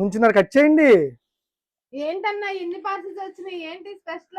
నుంచున్నారు, cut చేయండి. ఏంటన్నా ఇన్ని పార్సల్స్ వచ్చినాయి, ఏంటి స్పెషల్?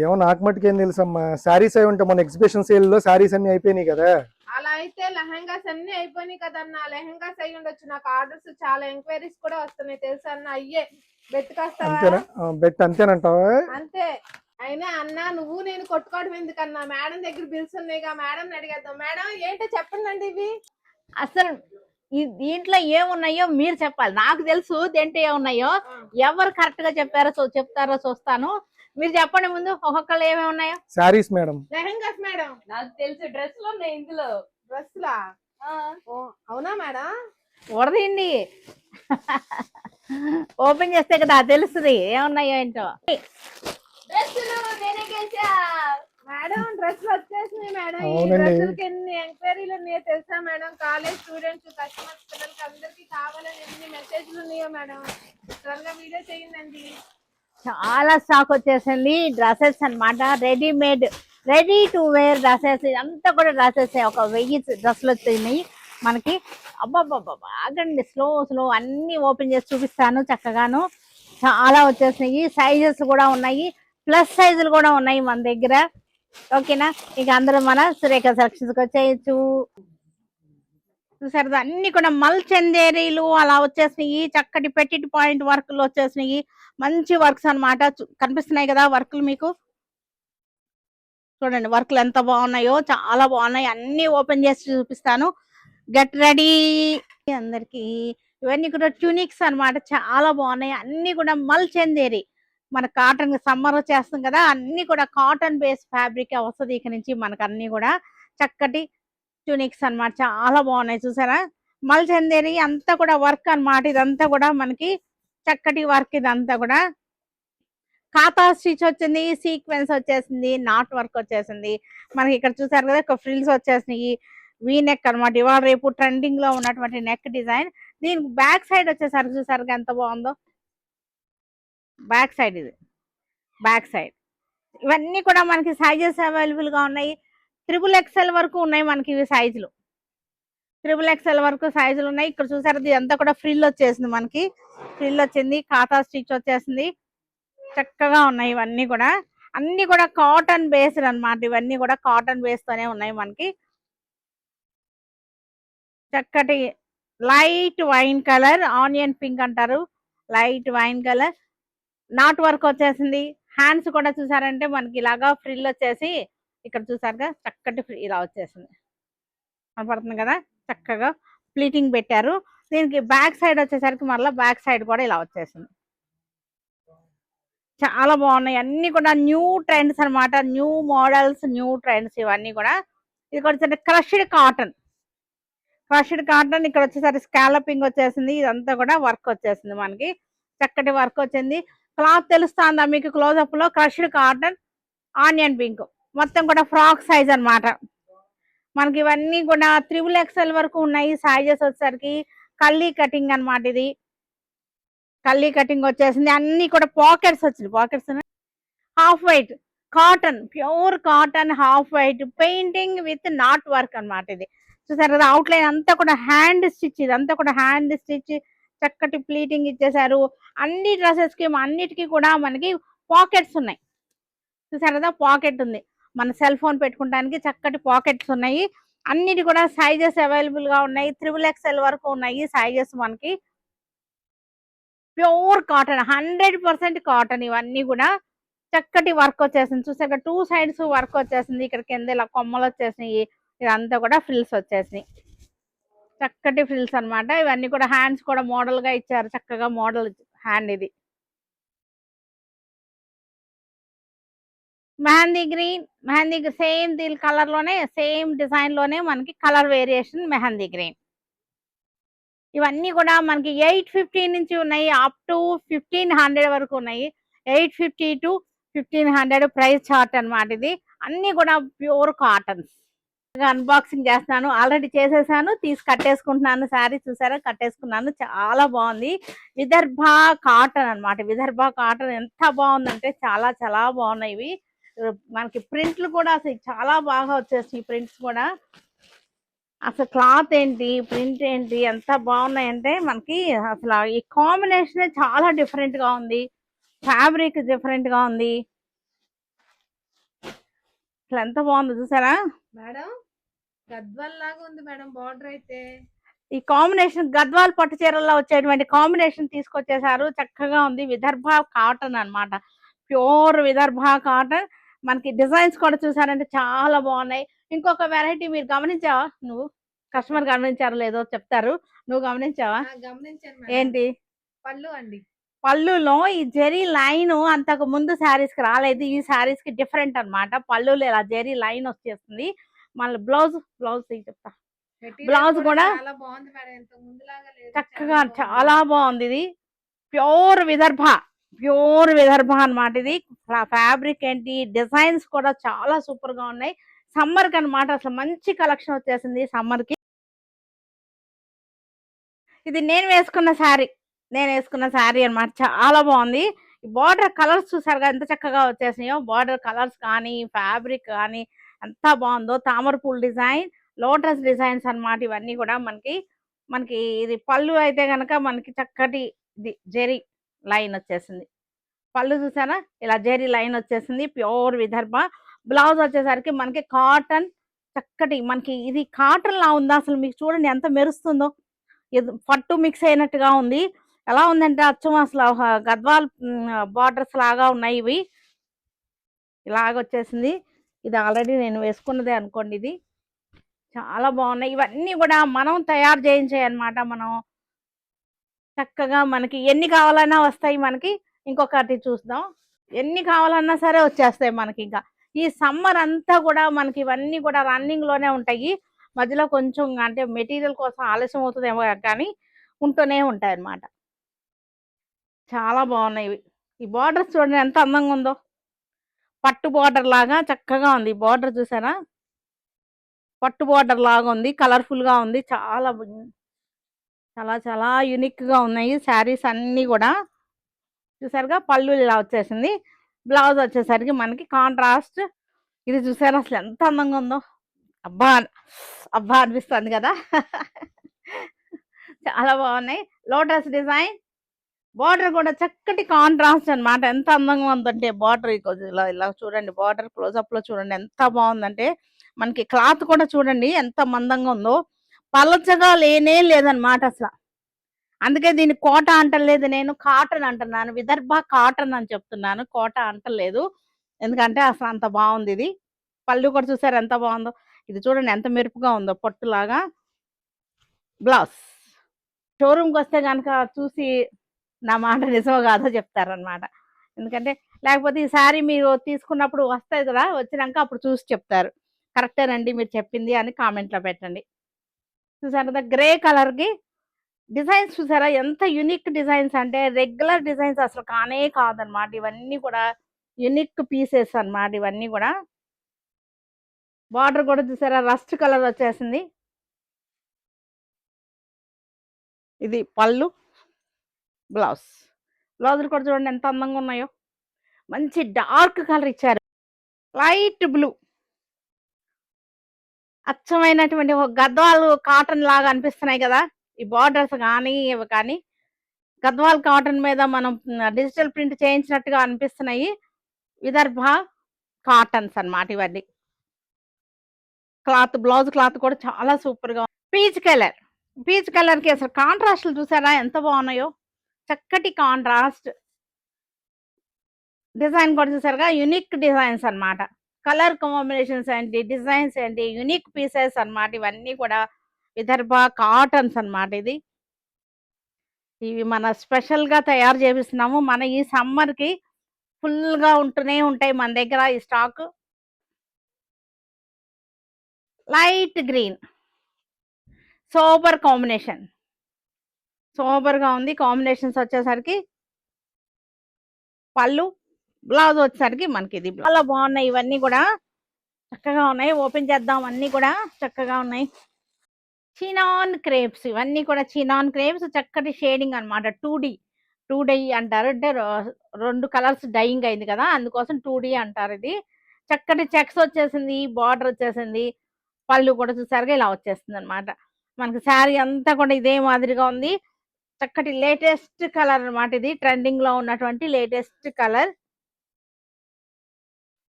ఏమో నాకు మట్టుకేం తెలుసమ్మా. శారీస్ అయి ఉంటాయి, మన ఎగ్జిబిషన్ సేల్ లో శారీస్ అన్ని అయిపోయినాయి కదా. అలా అయితే లెహంగాస్ అన్ని అయిపోయినాయి కదన్నా. లెహంగాస్ అయి ఉండొచ్చు, నాకు ఆర్డర్స్ చాలా ఎంక్వైరీస్ కూడా వస్తున్నాయి తెలుసా అన్న. అయ్యే బెట్ కాస్తావా? అంతేనా? బెట్ అంతేనంటావా? అంతే. అయినా అన్న నువ్వు నేను కొట్టుకోవడం ఎందుకన్నా, మేడం దగ్గర బిల్స్ ఉన్నాయిగా, మేడం అడిగేద్దాం. మేడం ఏంటో చెప్పండి ఇవి అసలు దీంట్లో ఏమున్నాయో మీరు చెప్పాలి, నాకు తెలుసు దేంట్లో ఏమున్నాయో. ఎవరు కరెక్ట్ గా చెప్తారో చూస్తాను. మీరు చెప్పండి ముందు, ఒక్కొక్కళ్ళు ఏమేమి ఉన్నాయో. శారీస్ మేడం. లెహంగాస్ మేడం. నాకు తెలుసు, డ్రెస్సులు ఉన్నాయి ఇందులో. డ్రెస్సులా? అవునా మేడం? వడదండి. ఓపెన్ చేస్తే కదా తెలుస్తుంది ఏమున్నాయో ఏంటో. మేడం డ్రెస్సులు వచ్చేసినాయి మేడం. ఈ అవునండి. డ్రెస్సులకి ఎన్ని ఎంక్వైరీలు ఉన్నాయో తెలుసా మేడం? కాలేజ్ స్టూడెంట్స్, కస్టమర్స్, పిల్లలకి అందరికి కావాలని ఎన్ని మెసేజ్లు ఉన్నాయో మేడం. త్వరగా వీడియో చేయండి. చాలా స్టాక్ వచ్చేసింది. డ్రెస్సెస్ అన్నమాట, readymade, ready to wear dresses. అంతా కూడా డ్రెస్సెస్. ఒక 1000 డ్రెస్సులు వచ్చినాయి మనకి. అబ్బాబ్బాబ్బా, ఆగండి, స్లో అన్ని ఓపెన్ చేసి చూపిస్తాను చక్కగాను. చాలా వచ్చేసినాయి. సైజెస్ కూడా ఉన్నాయి, ప్లస్ సైజులు కూడా ఉన్నాయి మన దగ్గర. ఓకేనా? ఇక అందరూ మన సురేఖ సెలక్షన్స్కి వచ్చేయచ్చు. చూసారు, అన్ని కూడా మల్ చందేరీలు అలా వచ్చేసినాయి. చక్కటి పెట్టిట్ పాయింట్ వర్క్లు వచ్చేసినాయి. మంచి వర్క్స్ అన్నమాట. కనిపిస్తున్నాయి కదా వర్క్లు మీకు? చూడండి వర్క్లు ఎంత బాగున్నాయో, చాలా బాగున్నాయి. అన్ని ఓపెన్ చేసి చూపిస్తాను. గెట్ రెడీ అందరికి. ఇవన్నీ కూడా ట్యూనిక్స్ అన్నమాట, చాలా బాగున్నాయి. అన్ని కూడా మల్ చందేరి, మన కాటన్. సమ్మర్ వచ్చేస్తుంది కదా, అన్ని కూడా కాటన్ బేస్ ఫ్యాబ్రిక్ వస్తుంది ఇక నుంచి మనకు. అన్ని కూడా చక్కటి ట్యూనిక్స్ అన్నమాట, చాలా బాగున్నాయి. చూసారా? మల్ చందేరి అంతా కూడా వర్క్ అన్నమాట. ఇదంతా కూడా మనకి చక్కటి వర్క్. ఇదంతా కూడా కాతా స్టిచ్ వచ్చింది, సీక్వెన్స్ వచ్చేసింది, నాట్ వర్క్ వచ్చేసింది మనకి. ఇక్కడ చూసారు కదా, ఒక ఫ్రిల్స్ వచ్చేసినాయి. వీ నెక్ అనమాట, ఇవాళ రేపు ట్రెండింగ్ లో ఉన్నటువంటి నెక్ డిజైన్. దీనికి బ్యాక్ సైడ్ వచ్చేసరికి చూసారు ఎంత బాగుందో. బ్యాక్ సైడ్, ఇది బ్యాక్ సైడ్. ఇవన్నీ కూడా మనకి సైజెస్ అవైలబుల్ గా ఉన్నాయి. XXL వరకు ఉన్నాయి మనకి ఇవి సైజులు. XXL వరకు సైజులు ఉన్నాయి. ఇక్కడ చూసారు, ఇది అంతా కూడా ఫ్రిల్ వచ్చేసింది మనకి. ఫ్రిల్ వచ్చింది, కాతా స్టిచ్ వచ్చేసింది. చక్కగా ఉన్నాయి ఇవన్నీ కూడా. అన్ని కూడా కాటన్ బేస్డ్ అన్నమాట. ఇవన్నీ కూడా కాటన్ బేస్ తోనే ఉన్నాయి మనకి. చక్కటి light wine colour, onion pink అంటారు, light wine colour. Knot work వచ్చేసింది. హ్యాండ్స్ కూడా చూసారంటే మనకి ఇలాగా ఫ్రిల్ వచ్చేసి, ఇక్కడ చూసారుగా చక్కటి ఇలా వచ్చేసింది, కనపడుతుంది కదా. చక్కగా ప్లీటింగ్ పెట్టారు. దీనికి బ్యాక్ సైడ్ వచ్చేసరికి మళ్ళీ బ్యాక్ సైడ్ కూడా ఇలా వచ్చేసింది. చాలా బాగున్నాయి. అన్ని కూడా న్యూ ట్రెండ్స్ అన్నమాట, న్యూ మోడల్స్, న్యూ ట్రెండ్స్ ఇవన్నీ కూడా. ఇది వచ్చేసరికి క్రష్డ్ కాటన్. ఇక్కడ వచ్చేసరికి స్కాలపింగ్ వచ్చేసింది. ఇదంతా కూడా వర్క్ వచ్చేసింది మనకి. చక్కటి వర్క్ వచ్చింది. క్లాత్ తెలుస్తుందా మీకు క్లోజప్ లో? క్రష్డ్ కాటన్, ఆనియన్ పింక్, మొత్తం కూడా ఫ్రాక్ సైజ్ అన్నమాట మనకి. ఇవన్నీ కూడా XXL వరకు ఉన్నాయి సైజెస్ వచ్చేసరికి. కల్లీ కటింగ్ అన్నమాట ఇది. కల్లీ కటింగ్ వచ్చేసింది. అన్ని కూడా పాకెట్స్ వచ్చింది. Pockets half white cotton, pure cotton, half white painting with knot work అన్నమాట. ఇది చూసారు కదా, అవుట్ లైన్ అంతా కూడా హ్యాండ్ స్టిచ్. ఇదంతా కూడా హ్యాండ్ స్టిచ్, చక్కటి ప్లీటింగ్ ఇచ్చేసారు. అన్ని డ్రెస్సెస్ కి అన్నిటికీ కూడా మనకి పాకెట్స్ ఉన్నాయి. చూసారు కదా, పాకెట్ ఉంది. మన సెల్ ఫోన్ పెట్టుకోవడానికి చక్కటి పాకెట్స్ ఉన్నాయి. అన్నిటి కూడా సైజెస్ అవైలబుల్ గా ఉన్నాయి. XXL వరకు ఉన్నాయి సైజెస్ మనకి. Pure cotton, 100% cotton. ఇవన్నీ కూడా చక్కటి వర్క్ వచ్చేసింది. చూసాక 2 సైడ్స్ వర్క్ వచ్చేసింది. ఇక్కడ కింద ఇలా కొమ్మలు వచ్చేసినాయి. ఇదంతా కూడా ఫ్రిల్స్ వచ్చేసినాయి, చక్కటి ఫ్రిల్స్ అన్నమాట. ఇవన్నీ కూడా హ్యాండ్స్ కూడా మోడల్ గా ఇచ్చారు, చక్కగా మోడల్ హ్యాండ్. ఇది మెహందీ గ్రీన్, సేమ్ దీని కలర్ లోనే, సేమ్ డిజైన్ లోనే మనకి కలర్ వేరియేషన్ మెహందీ గ్రీన్. ఇవన్నీ కూడా మనకి 850 నుంచి ఉన్నాయి, అప్ టు 1500 వరకు ఉన్నాయి. 850 to 1500 ప్రైస్ చార్ట్ అన్నమాట ఇది. అన్ని కూడా ప్యూర్ కాటన్స్. అన్బాక్సింగ్ చేస్తున్నాను, ఆల్రెడీ చేసేసాను, తీసి కట్టేసుకుంటున్నాను. శారీ చూసారా, కట్టేసుకున్నాను. చాలా బాగుంది. విదర్భ కాటన్ అన్నమాట. విదర్భ కాటన్ ఎంత బాగుందంటే చాలా చాలా బాగున్నాయి ఇవి. మనకి ప్రింట్లు కూడా అసలు చాలా బాగా వచ్చేసినాయి. ప్రింట్స్ కూడా అసలు క్లాత్ ఏంటి, ప్రింట్ ఏంటి, ఎంత బాగున్నాయంటే మనకి అసలు ఈ కాంబినేషన్ చాలా డిఫరెంట్ గా ఉంది. ఫ్యాబ్రిక్ డిఫరెంట్ గా ఉంది. అసలు ఎంత బాగుందో చూసారా. మేడం గద్వాల్ లాగా ఉంది మేడం బార్డర్ అయితే. ఈ కాంబినేషన్ గద్వాల్ పట్టు చీరల్లో వచ్చేటువంటి కాంబినేషన్ తీసుకొచ్చేసారు. చక్కగా ఉంది. విదర్భ కాటన్ అన్నమాట. Pure Vidarbha cotton. మనకి డిజైన్స్ కూడా చూసారంటే చాలా బాగున్నాయి. ఇంకొక వెరైటీ మీరు గమనించావా? నువ్వు కస్టమర్ గమనించారో లేదో చెప్తారు. నువ్వు గమనించావా? గమనించాను మేడం. ఏంటి? పళ్ళు అండి. పళ్ళులో ఈ జెరీ లైన్ అంతకు ముందు శారీస్ కి రాలేదు. ఈ శారీస్ కి డిఫరెంట్ అన్నమాట. పళ్ళులో ఇలా జెరీ లైన్ వచ్చేస్తుంది. మళ్ళీ బ్లౌజ్ చెప్తా. మెటీరియల్ బ్లౌజ్ కూడా చాలా బాగుంది మేడం. ఇంతకు ముందులాగా లేదు. చక్కగా చాలా బాగుంది. ఇది ప్యూర్ విదర్భ, ప్యూర్ విదర్భ అన్నమాట. ఇది ఫ్యాబ్రిక్ ఏంటి, డిజైన్స్ కూడా చాలా సూపర్ గా ఉన్నాయి. సమ్మర్ కి అన్నమాట. అసలు మంచి కలెక్షన్ వచ్చేసింది సమ్మర్ కి. ఇది నేను వేసుకున్న శారీ అన్నమాట. చాలా బాగుంది. బార్డర్ కలర్స్ చూసారుగా ఎంత చక్కగా వచ్చేసినాయో. బార్డర్ కలర్స్ కానీ, ఫ్యాబ్రిక్ కానీ ఎంత బాగుందో. తామర పూల డిజైన్, లోటస్ డిజైన్స్ అన్నమాట. ఇవన్నీ కూడా మనకి మనకి ఇది పళ్ళు అయితే గనక మనకి చక్కటి ఇది జెరీ లైన్ వచ్చేసింది. పళ్ళు చూసారా, ఇలా జెరీ లైన్ వచ్చేసింది. ప్యూర్ విదర్భ. బ్లౌజ్ వచ్చేసరికి మనకి కాటన్, చక్కటి మనకి ఇది కాటన్ లా ఉందా అసలు. మీకు చూడండి ఎంత మెరుస్తుందో. పట్టు మిక్స్ అయినట్టుగా ఉంది. ఎలా ఉందంటే అచ్చం అసలు గద్వాల్ బార్డర్స్ లాగా ఉన్నాయి ఇవి. ఇలాగ వచ్చేసింది. ఇది ఆల్రెడీ నేను వేసుకున్నదే అనుకోండి. ఇది చాలా బాగున్నాయి. ఇవన్నీ కూడా మనం తయారు చేయించాయి అన్నమాట. మనం చక్కగా మనకి ఎన్ని కావాలన్నా వస్తాయి. మనకి ఇంకొకటి చూద్దాం. ఎన్ని కావాలన్నా సరే వచ్చేస్తాయి మనకి. ఇంకా ఈ సమ్మర్ అంతా కూడా మనకి ఇవన్నీ కూడా రన్నింగ్ లోనే ఉంటాయి. మధ్యలో కొంచెం అంటే మెటీరియల్ కోసం ఆలస్యం అవుతుందేమో కానీ ఉంటూనే ఉంటాయి అన్నమాట. చాలా బాగున్నాయి ఇవి. ఈ బార్డర్స్ చూడండి ఎంత అందంగా ఉందో. పట్టు బార్డర్ లాగా చక్కగా ఉంది. బార్డర్ చూసారా, పట్టు బార్డర్ లాగా ఉంది. కలర్ఫుల్ గా ఉంది. చాలా చాలా యూనిక్ గా ఉన్నాయి శారీస్ అన్ని కూడా. చూసారుగా పళ్ళు ఇలా వచ్చేసింది. బ్లౌజ్ వచ్చేసరికి మనకి కాంట్రాస్ట్. ఇది చూసారా అసలు ఎంత అందంగా ఉందో. అబ్బా అబ్బా అనిపిస్తుంది కదా. చాలా బాగున్నాయి. లోటస్ డిజైన్, బార్డర్ కూడా చక్కటి కాంట్రాస్ట్ అన్నమాట. ఎంత అందంగా ఉందంటే బార్డర్ ఇలా ఇలా చూడండి. బార్డర్ క్లోజప్ లో చూడండి ఎంత బాగుందంటే. మనకి క్లాత్ కూడా చూడండి ఎంత మందంగా ఉందో. పలచగా లేనే లేదన్నమాట అసలు. అందుకే దీన్ని కోట అంటలేదు, నేను కాటన్ అంటున్నాను. విదర్భ కాటన్ అని చెప్తున్నాను, కోట అంటలేదు. ఎందుకంటే అసలు అంత బాగుంది ఇది. పళ్ళు కూడా చూసారు ఎంత బాగుందో. ఇది చూడండి ఎంత మెరుపుగా ఉందో పట్టులాగా. బ్లౌజ్ షోరూమ్కి వస్తే కనుక చూసి నా మాట నిజమో కాదో చెప్తారనమాట. ఎందుకంటే లేకపోతే ఈ శారీ మీరు తీసుకున్నప్పుడు వస్తాయి కదా, వచ్చినాక అప్పుడు చూసి చెప్తారు కరెక్టేనండి మీరు చెప్పింది అని కామెంట్లో పెట్టండి. చూసారు కదా గ్రే కలర్కి డిజైన్స్ చూసారా ఎంత యూనిక్ డిజైన్స్ అంటే రెగ్యులర్ డిజైన్స్ అసలు కానే కాదనమాట. ఇవన్నీ కూడా యూనిక్ పీసెస్ అన్నమాట. ఇవన్నీ కూడా బార్డర్ కూడా చూసారా రస్ట్ కలర్ వచ్చేసింది. ఇది పళ్ళు, బ్లౌజ్ కూడా చూడండి ఎంత అందంగా ఉన్నాయో. మంచి డార్క్ కలర్ ఇచ్చారు. లైట్ బ్లూ, అచ్చమైనటువంటి ఒక గద్వాల్ కాటన్ లాగా అనిపిస్తున్నాయి కదా ఈ బార్డర్స్ కానీ ఇవి కానీ. గద్వాల్ కాటన్ మీద మనం డిజిటల్ ప్రింట్ చేయించినట్టుగా అనిపిస్తున్నాయి. విదర్భ కాటన్స్ అన్నమాట ఇవన్నీ. క్లాత్, బ్లౌజ్ క్లాత్ కూడా చాలా సూపర్ గా. పీచ్ కలర్ కి అసలు కాంట్రాస్ట్లు చూసారా ఎంత బాగున్నాయో. చక్కటి కాంట్రాస్ట్ డిజైన్ కూడా చూసారుగా. యూనిక్ డిజైన్స్ అన్నమాట. కలర్ కాంబినేషన్స్ ఏంటి, డిజైన్స్ ఏంటి, యూనిక్ పీసెస్ అన్నమాట. ఇవన్నీ కూడా విదర్భ కాటన్స్ అన్నమాట. ఇవి మన స్పెషల్ గా తయారు చేపిస్తున్నాము. మన ఈ సమ్మర్ కి ఫుల్ గా ఉంటూనే ఉంటాయి మన దగ్గర ఈ stock. Light green super combination, super గా ఉంది. కాంబినేషన్స్ వచ్చేసరికి పళ్ళు, బ్లౌజ్ వచ్చేసరికి మనకి ఇది చాలా బాగున్నాయి. ఇవన్నీ కూడా చక్కగా ఉన్నాయి. ఓపెన్ చేద్దాం. అన్ని కూడా చక్కగా ఉన్నాయి. చినాన్ క్రేప్స్, ఇవన్నీ కూడా చినాన్ క్రేప్స్. చక్కటి షేడింగ్ అన్నమాట. 2D అంటారు. అంటే 2 కలర్స్ డైయింగ్ అయింది కదా, అందుకోసం 2D అంటారు. ఇది చక్కటి చెక్స్ వచ్చేసింది. బార్డర్ వచ్చేసింది. పళ్ళు కూడా చూసారుగా ఇలా వచ్చేస్తుంది అనమాట. మనకి శారీ అంతా కూడా ఇదే మాదిరిగా ఉంది. చక్కటి లేటెస్ట్ కలర్ అన్నమాట. ఇది ట్రెండింగ్ లో ఉన్నటువంటి లేటెస్ట్ కలర్.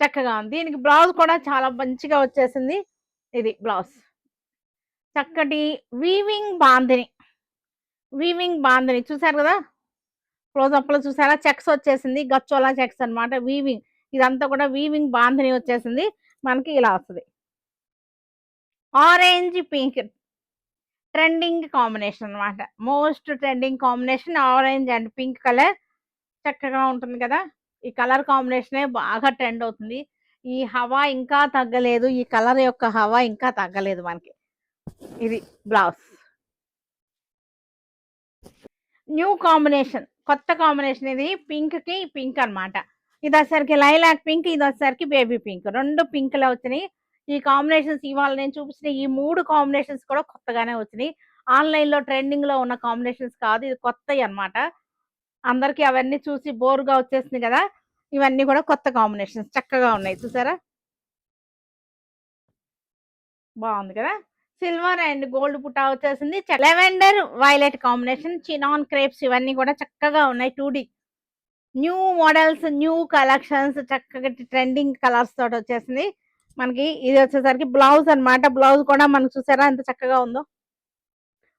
చక్కగా ఉంది. దీనికి బ్లౌజ్ కూడా చాలా మంచిగా వచ్చేసింది. ఇది బ్లౌజ్. చక్కటి వీవింగ్ బాందిని చూసారు కదా, క్లోజప్ లో చూసారా, చెక్స్ వచ్చేసింది, గచ్చోలా చెక్స్ అన్నమాట. వీవింగ్ ఇదంతా కూడా వీవింగ్ బాందిని వచ్చేసింది. మనకి ఇలా వస్తుంది. ఆరెంజ్ పింక్ ట్రెండింగ్ కాంబినేషన్ అన్నమాట. Most trending combination orange and pink colour. చక్కగా ఉంటుంది కదా. ఈ కలర్ కాంబినేషనే బాగా ట్రెండ్ అవుతుంది. ఈ హవా ఇంకా తగ్గలేదు. ఈ కలర్ యొక్క హవా ఇంకా తగ్గలేదు మనకి. ఇది బ్లౌజ్. న్యూ కాంబినేషన్, కొత్త కాంబినేషన్. ఇది పింక్ కి పింక్ అన్నమాట. ఇది వచ్చేసరికి లైలాక్ పింక్, ఇది వచ్చేసరికి బేబీ పింక్. రెండు పింక్లు వచ్చినాయి. ఈ కాంబినేషన్స్ ఇవాళ నేను చూపించిన ఈ 3 కాంబినేషన్స్ కూడా కొత్తగానే వచ్చినాయి. ఆన్లైన్ లో ట్రెండింగ్ లో ఉన్న కాంబినేషన్స్ కాదు, ఇది కొత్తవి అన్నమాట. అందరికి అవన్నీ చూసి బోర్గా వచ్చేసింది కదా. ఇవన్నీ కూడా కొత్త కాంబినేషన్స్ చక్కగా ఉన్నాయి. చూసారా, బాగుంది కదా. సిల్వర్ అండ్ గోల్డ్ పుట్టా వచ్చేసింది. Lavender violet combination, chinon crepes ఇవన్నీ కూడా చక్కగా ఉన్నాయి. 2D new models, new collections, చక్కగా ట్రెండింగ్ కలర్స్ తోటి వచ్చేసింది మనకి. ఇది వచ్చేసరికి బ్లౌజ్ అన్నమాట. బ్లౌజ్ కూడా మనకు చూసారా ఎంత చక్కగా ఉందో.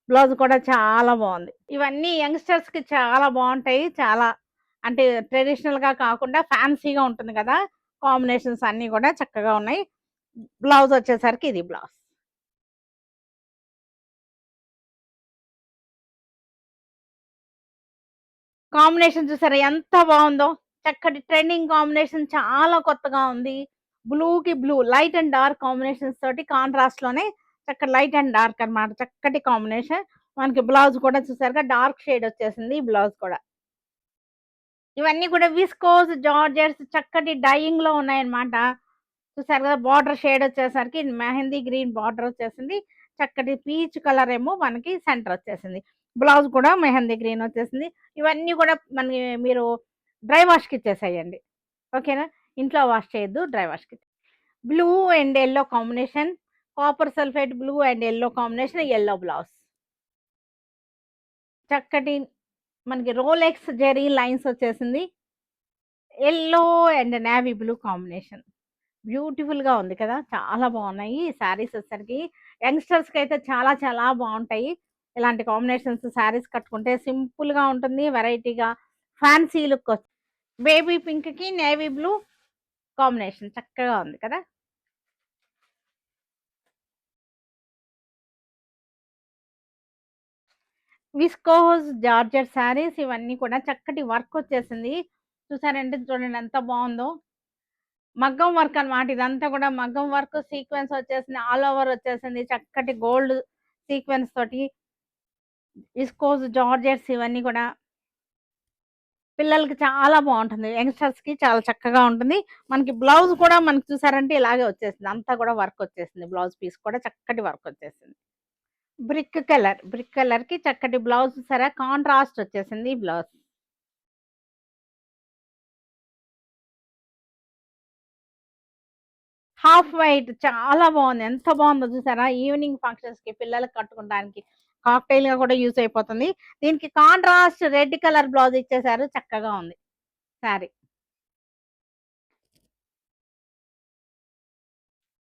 బ్లౌజ్ కూడా చాలా బాగుంది. ఇవన్నీ యంగ్స్టర్స్ కి చాలా బాగుంటాయి. చాలా అంటే ట్రెడిషనల్ గా కాకుండా ఫ్యాన్సీగా ఉంటుంది కదా. కాంబినేషన్స్ అన్ని కూడా చక్కగా ఉన్నాయి. బ్లౌజ్ వచ్చేసరికి ఇది బ్లౌజ్. కాంబినేషన్ చూసారా ఎంత బాగుందో. చక్కటి ట్రెండింగ్ కాంబినేషన్, చాలా కొత్తగా ఉంది. బ్లూ కి blue, light and dark combinations తోటి కాంట్రాస్ట్ లోనే చక్కటి లైట్ అండ్ డార్క్ అన్నమాట. చక్కటి కాంబినేషన్. మనకి బ్లౌజ్ కూడా చూసారుగా డార్క్ షేడ్ వచ్చేసింది ఈ బ్లౌజ్ కూడా. ఇవన్నీ కూడా విస్కోస్ జార్జెట్స్ చక్కటి డైయింగ్ లో ఉన్నాయన్నమాట. చూసారు కదా, బార్డర్ షేడ్ వచ్చేసరికి మెహందీ గ్రీన్ బార్డర్ వచ్చేసింది. చక్కటి పీచ్ కలర్ ఏమో మనకి సెంటర్ వచ్చేసింది. బ్లౌజ్ కూడా మెహందీ గ్రీన్ వచ్చేసింది. ఇవన్నీ కూడా మనకి మీరు డ్రై వాష్ కి ఇచ్చేసేయండి, ఓకేనా. ఇంట్లో వాష్ చేయొద్దు, డ్రై వాష్ కి. Blue and yellow combination, copper sulphate blue and yellow combination, yellow blouse. చక్కటి మనకి రోలెక్స్ జెరీ లైన్స్ వచ్చేసింది. Yellow and navy blue combination. Beautiful గా ఉంది కదా, చాలా బాగున్నాయి ఈ శారీస్ వచ్చేసరికి. యంగ్స్టర్స్ కి అయితే చాలా చాలా బాగుంటాయి ఇలాంటి కాంబినేషన్స్. శారీస్ కట్టుకుంటే సింపుల్ గా ఉంటుంది, వెరైటీగా ఫ్యాన్సీ లుక్. బేబీ పింక్ కి నేవీ బ్లూ కాంబినేషన్ చక్కగా ఉంది కదా. విస్కోస్ జార్జెట్ శారీస్ ఇవన్నీ కూడా చక్కటి వర్క్ వచ్చేసింది. చూసారంటే చూడండి ఎంత బాగుందో. మగ్గం వర్క్ అన్నమాట. ఇదంతా కూడా మగ్గం వర్క్, సీక్వెన్స్ వచ్చేసింది, ఆల్ ఓవర్ వచ్చేసింది. చక్కటి గోల్డ్ సీక్వెన్స్ తోటి విస్కోస్ జార్జెట్స్ ఇవన్నీ కూడా పిల్లలకి చాలా బాగుంటుంది. యంగ్స్టర్స్ కి చాలా చక్కగా ఉంటుంది. మనకి బ్లౌజ్ కూడా మనకి చూసారంటే ఇలాగే వచ్చేసింది. అంతా కూడా వర్క్ వచ్చేసింది. బ్లౌజ్ పీస్ కూడా చక్కటి వర్క్ వచ్చేసింది. బ్రిక్ కలర్ కి చక్కటి బ్లౌజ్ సరే కాంట్రాస్ట్ వచ్చేసింది బ్లౌజ్. హాఫ్ వైట్ చాలా బాగుంది. ఎంత బాగుందో చూసారా. ఈవినింగ్ ఫంక్షన్స్ కి పిల్లలకి కట్టుకోవడానికి కాక్టైల్ గా కూడా యూజ్ అయిపోతుంది. దీనికి కాంట్రాస్ట్ రెడ్ కలర్ బ్లౌజ్ ఇచ్చేసారు. చక్కగా ఉంది శారీ.